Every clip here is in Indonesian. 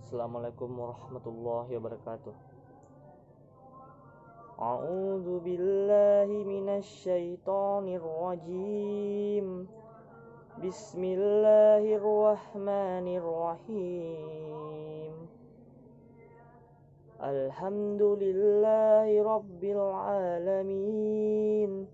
Assalamualaikum warahmatullahi wabarakatuh. A'udzu billahi minasyaitonir rajim. Bismillahirrahmanirrahim. Alhamdulillahi rabbil alamin.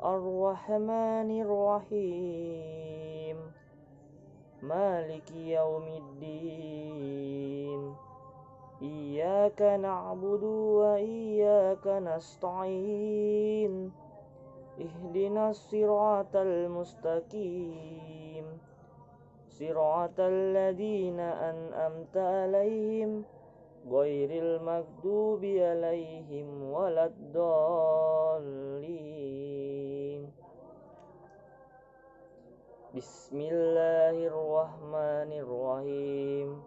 Ar-Rahmanir Rahim. Maliki yaumiddin. Iyyaka na'budu wa iyyaka nasta'in. Ihdinas siratal mustaqim. Siratal ladzina an'amta 'alaihim ghairil maghdubi 'alaihim waladdallin. Bismillahirrahmanirrahim.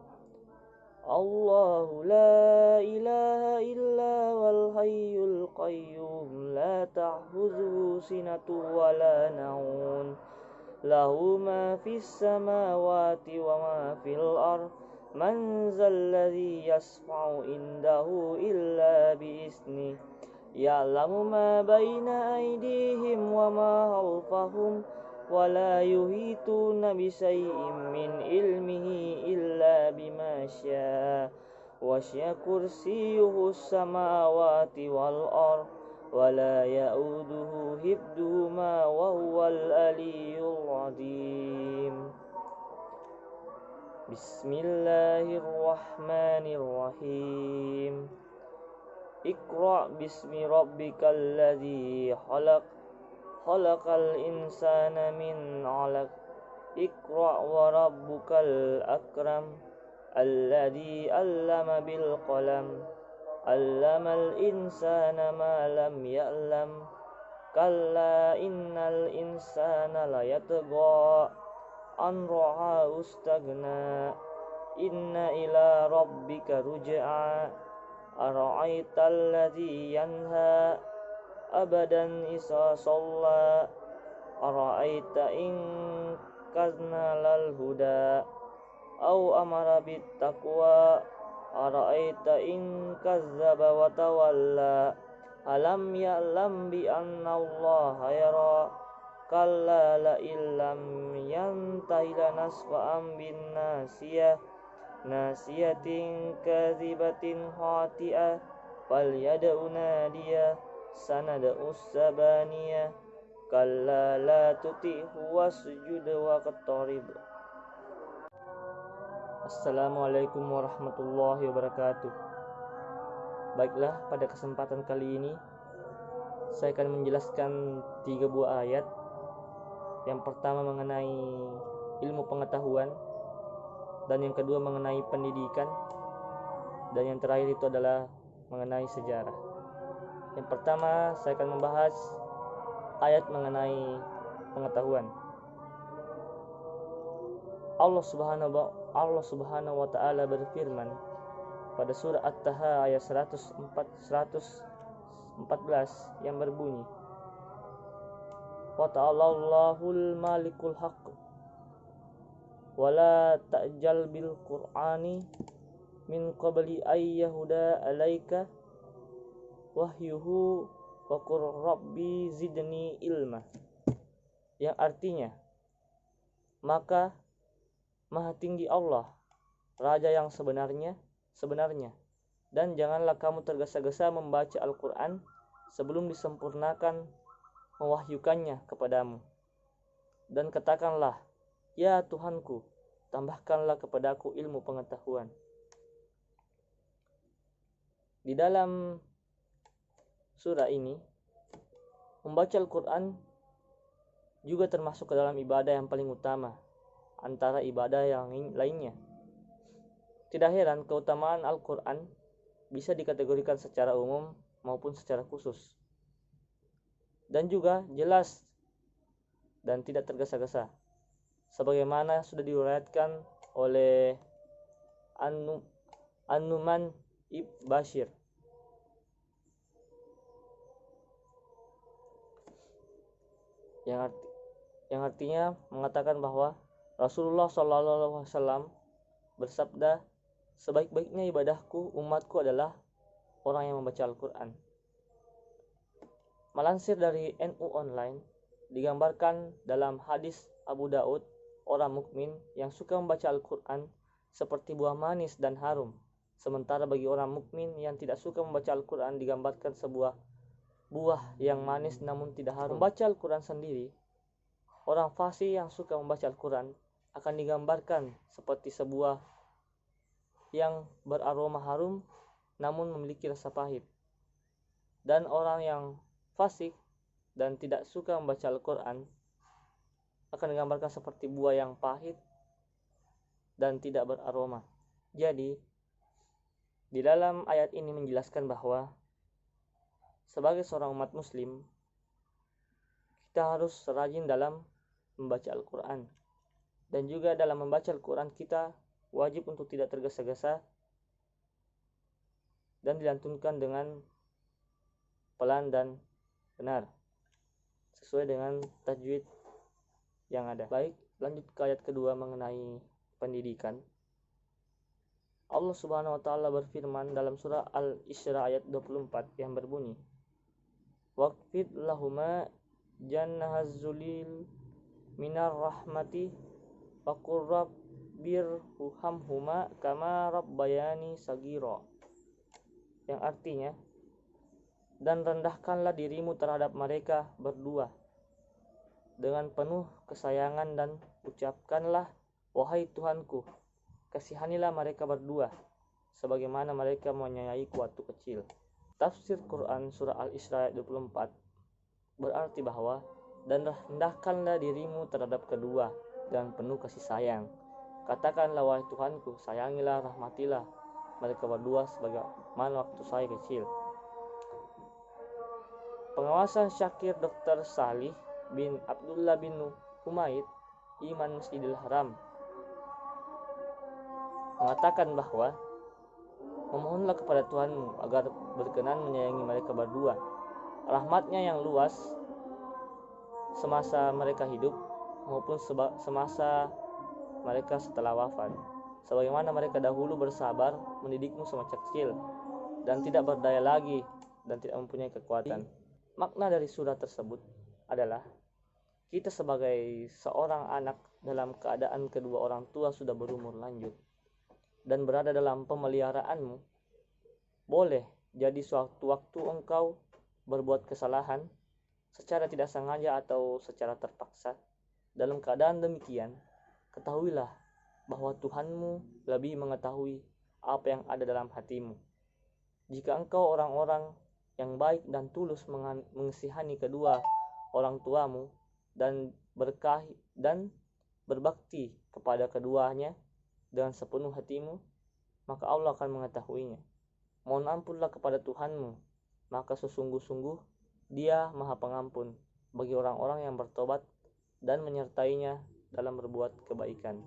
Allahu la ilaha illa wal hayyul qayyum la ta'khudhuhu sinatun wa la nawm lahu ma fis samawati wa ma fil ardh man zalladzi yashfa'u indahu illa bi idznihi ya'lamu ma baina aydihim wa ma khalfahum wa la yuhituna bi syai'in min ilmihi illa bima syaa wasi'a kursiyyuhu samawati wal ardh wa la ya'uduhu hifdhuhuma wa huwal aliyyul azim. Bismillahirrahmanirrahim. Iqra bismi rabbikal ladzi khalaq khalaqal insana min 'alaq. Iqra wa rabbukal akram alladzi 'allama bil qalam 'allamal insana ma lam ya'lam kalla innal insana layatgha an ra'ahu istaghna inna ila rabbika ruj'a ara'aital ladzi yanha abadan isa shalla ara'aita in kazna lal huda au amara bit taqwa ara'aita in kazzaba wa tawalla alam ya'lam bi anna allaha yara kalla la illam yantahi lanasfa'an bin nasiyah nasiyatin kadhibatin khati'ah fal yad'u nadiyah sanad'us sabaniyah kalla la tuti'hu wasjud waqtarib. Assalamualaikum warahmatullahi wabarakatuh. Baiklah, pada kesempatan kali ini saya akan menjelaskan 3 buah ayat. Yang pertama mengenai ilmu pengetahuan, dan yang kedua mengenai pendidikan, dan yang terakhir itu adalah mengenai sejarah. Yang pertama saya akan membahas ayat mengenai pengetahuan. Allah Subhanahu wa ta'ala berfirman pada surah At-Taha ayat 114 yang berbunyi, wa ta'allahul malikul haqq wa la ta'jal bil qur'ani min qabli ay yahuda alaika wahyuhu wa qur rabbi zidni ilma, yang artinya, maka Maha Tinggi Allah, Raja yang sebenarnya, dan janganlah kamu tergesa-gesa membaca Al-Quran sebelum disempurnakan mewahyukannya kepadamu. Dan katakanlah, ya Tuhanku, tambahkanlah kepadaku ilmu pengetahuan. Di dalam surah ini, membaca Al-Quran juga termasuk ke dalam ibadah yang paling utama antara ibadah yang lainnya. Tidak heran keutamaan Al-Quran bisa dikategorikan secara umum maupun secara khusus, dan juga jelas dan tidak tergesa-gesa, sebagaimana sudah diriwayatkan oleh An-Nu'man ibn Bashir. Yang artinya mengatakan bahwa Rasulullah SAW bersabda, sebaik-baiknya ibadahku umatku adalah orang yang membaca Al-Quran. Melansir dari NU Online, digambarkan dalam hadis Abu Daud, orang mukmin yang suka membaca Al-Quran seperti buah manis dan harum. Sementara bagi orang mukmin yang tidak suka membaca Al-Quran digambarkan sebuah buah yang manis namun tidak harum. Membaca Al-Quran sendiri, orang fasih yang suka membaca Al-Quran akan digambarkan seperti sebuah yang beraroma harum namun memiliki rasa pahit. Dan orang yang fasik dan tidak suka membaca Al-Quran akan digambarkan seperti buah yang pahit dan tidak beraroma. Jadi, di dalam ayat ini menjelaskan bahwa sebagai seorang umat muslim, kita harus rajin dalam membaca Al-Quran. Dan juga dalam membaca Al-Quran kita wajib untuk tidak tergesa-gesa dan dilantunkan dengan pelan dan benar sesuai dengan tajwid yang ada. Baik, lanjut ke ayat kedua mengenai pendidikan. Allah Subhanahu wa taala berfirman dalam surah Al-Isra ayat 24 yang berbunyi, waqfid lahuma jannahaz zulil minar rahmati waqur rabbirhamhuma kama rabbayani sagira, yang artinya, dan rendahkanlah dirimu terhadap mereka berdua dengan penuh kesayangan dan ucapkanlah, wahai Tuhanku, kasihanilah mereka berdua sebagaimana mereka menyayangiku waktu kecil. Tafsir Quran surah Al-Isra ayat 24 berarti bahwa, dan rendahkanlah dirimu terhadap kedua dengan penuh kasih sayang. Katakanlah, wahai Tuhanku, sayangilah, rahmatilah mereka berdua sebagaimana waktu saya kecil. Pengawasan Syakir Dr. Salih bin Abdullah bin Humaid, Imam Masjidil Haram, mengatakan bahwa memohonlah kepada Tuhanmu agar berkenan menyayangi mereka berdua, rahmatnya yang luas semasa mereka hidup maupun semasa mereka setelah wafat, sebagaimana mereka dahulu bersabar mendidikmu semasa kecil dan tidak berdaya lagi dan tidak mempunyai kekuatan. Makna dari surah tersebut adalah kita sebagai seorang anak dalam keadaan kedua orang tua sudah berumur lanjut dan berada dalam pemeliharaanmu, boleh jadi suatu waktu engkau berbuat kesalahan secara tidak sengaja atau secara terpaksa. Dalam keadaan demikian, ketahuilah bahwa Tuhanmu lebih mengetahui apa yang ada dalam hatimu. Jika engkau orang-orang yang baik dan tulus mengasihani kedua orang tuamu dan berbakti kepada keduanya dengan sepenuh hatimu, maka Allah akan mengetahuinya. Mohon ampunlah kepada Tuhanmu, maka sesungguh-sungguh Dia Maha Pengampun bagi orang-orang yang bertobat dan menyertainya dalam berbuat kebaikan.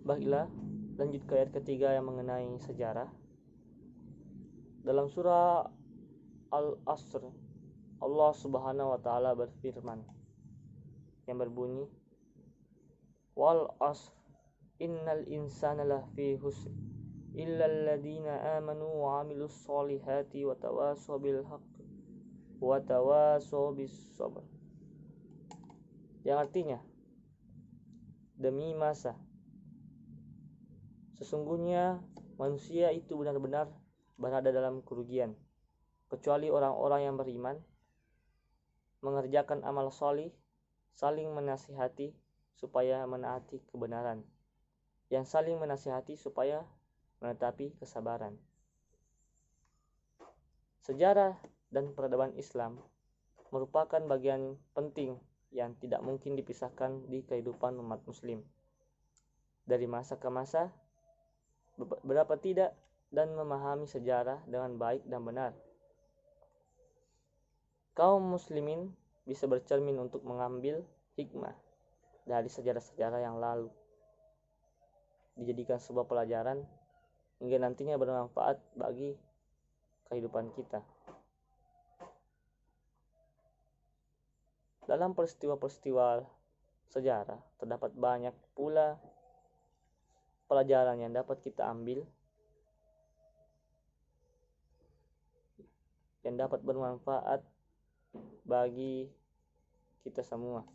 Baiklah, lanjut ke ayat ketiga yang mengenai sejarah. Dalam surah Al-Asr, Allah Subhanahu wa taala berfirman yang berbunyi, wal asr innal insana lafi khusr illa alladziina aamanu wa 'amilus shalihati wa tawashaw bil haqq wa tawashaw bis sabr, yang artinya, demi masa, sesungguhnya manusia itu benar-benar berada dalam kerugian kecuali orang-orang yang beriman, mengerjakan amal shalih, saling menasihati supaya menaati kebenaran, yang saling menasihati supaya menetapi kesabaran. Sejarah dan peradaban Islam merupakan bagian penting yang tidak mungkin dipisahkan di kehidupan umat muslim. Dari masa ke masa, berapa tidak dan memahami sejarah dengan baik dan benar, kaum muslimin bisa bercermin untuk mengambil hikmah dari sejarah-sejarah yang lalu, dijadikan sebuah pelajaran hingga nantinya bermanfaat bagi kehidupan kita. Dalam peristiwa-peristiwa sejarah terdapat banyak pula pelajaran yang dapat kita ambil yang dapat bermanfaat bagi kita semua.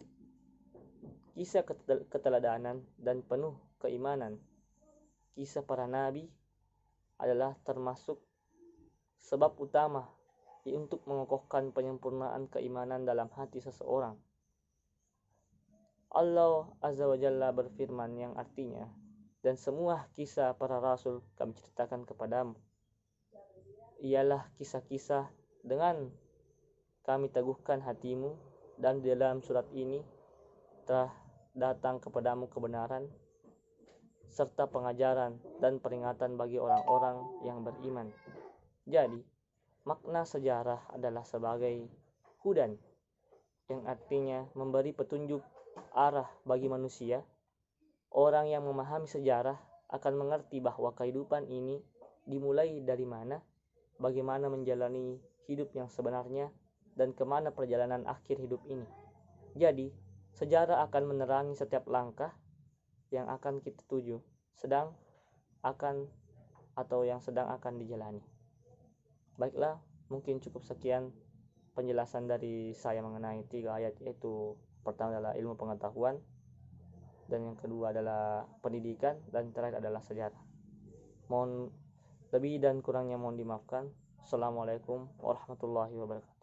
Kisah keteladanan dan penuh keimanan kisah para nabi adalah termasuk sebab utama untuk mengokohkan penyempurnaan keimanan dalam hati seseorang. Allah Azza wa Jalla berfirman yang artinya, dan semua kisah para rasul kami ceritakan kepadamu. Ialah kisah-kisah dengan kami teguhkan hatimu, dan di dalam surat ini telah datang kepadamu kebenaran serta pengajaran dan peringatan bagi orang-orang yang beriman. Jadi, makna sejarah adalah sebagai hudan, yang artinya memberi petunjuk arah bagi manusia. Orang yang memahami sejarah akan mengerti bahwa kehidupan ini dimulai dari mana, bagaimana menjalani hidup yang sebenarnya, dan kemana perjalanan akhir hidup ini. Jadi, sejarah akan menerangi setiap langkah yang akan kita tuju, sedang akan dijalani. Baiklah, mungkin cukup sekian penjelasan dari saya mengenai 3 ayat, yaitu pertama adalah ilmu pengetahuan, dan yang kedua adalah pendidikan, dan terakhir adalah sejarah. Mohon lebih dan kurangnya mohon dimaafkan. Assalamualaikum warahmatullahi wabarakatuh.